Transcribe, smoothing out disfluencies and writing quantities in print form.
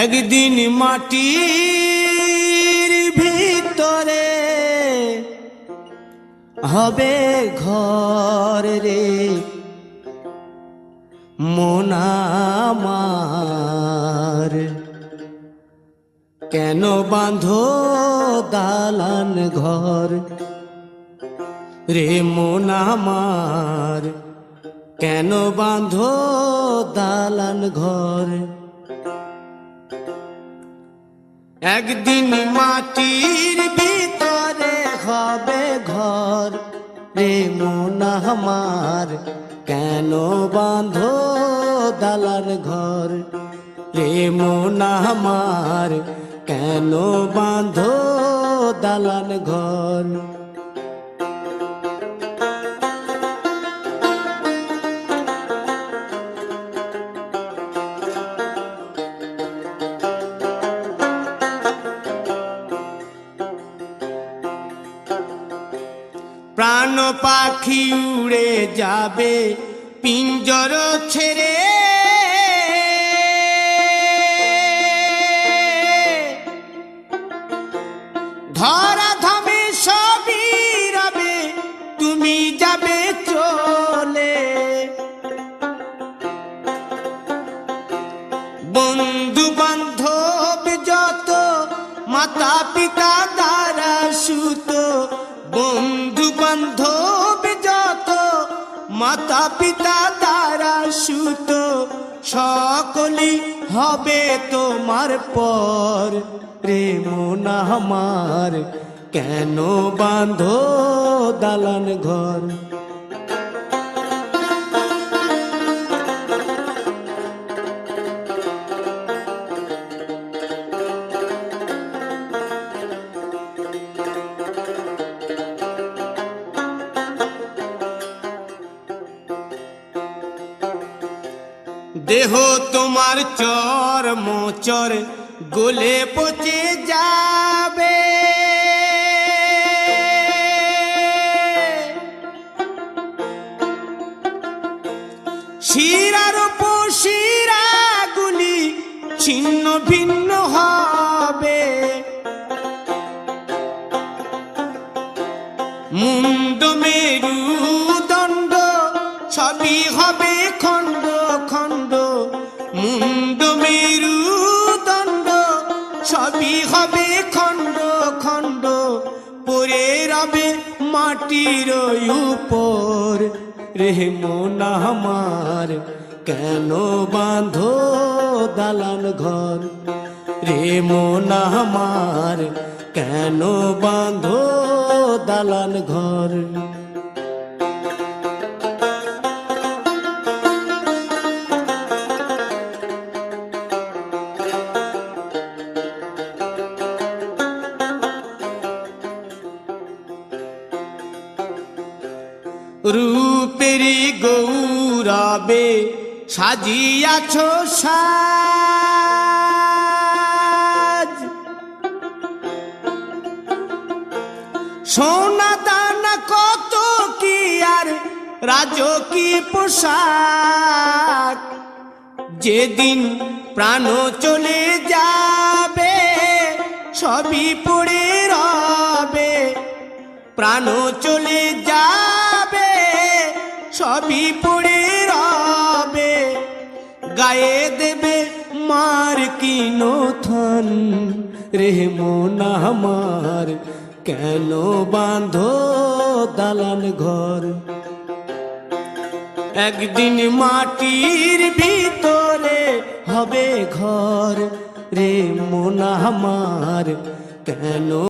একদিন মাটির ভিতরে হবে ঘর রে মন আমার, কেন বাঁধো দালান ঘর রে মন আমার, কেন বাঁধো দালান ঘর। একদিন মাটির ভিতরে হবে ঘর রে মন আমার, কেন বাঁধো দালান ঘর রে মন আমার, কেন বাঁধো দালান ঘর। প্রাণ পাখি উড়ে যাবে পিঞ্জর ছেড়ে, ধরা ধামে সবই রবে তুমি যাবে চলে। বন্ধু বান্ধব যত মাতা পিতা দ্বারা সুত, বন্ধু বান্ধব যত মাতা পিতা দ্বারা সুত, সকলেই হবে তোমার পর রে মন আমার, কেন বাঁধো দালান ঘর। দেহ তোমার চর মোচর গলে পচে যাবে, শিরার উপশিরা গুলি ছিন্ন ভিন্ন হবে, মুন্ড মেরুদণ্ড সবই হবে খণ্ড খণ্ড, মুন্ড মেরুদণ্ড সবই হবে খণ্ড খণ্ড, পড়ে রবে মাটির উপর রে মন আমার, কেন বাঁধো দালান ঘর রে মন আমার, কেন বাঁধো দালান ঘর। রূপেরি গৌরবে সাজিয়াছ সাজ, সোনা দানা কত কি আর রাজকীয় পোশাক, যেদিন প্রাণ চলে যাবে সবই পড়ে রবে, প্রাণ চলে যাবে সবই পড়ে রবে, গায়ে দেবে মার কিনো থান রে মন আমার, কেন বাঁধো দালান ঘর। একদিন মাটির ভিতরে হবে ঘর রে মন আমার, কেন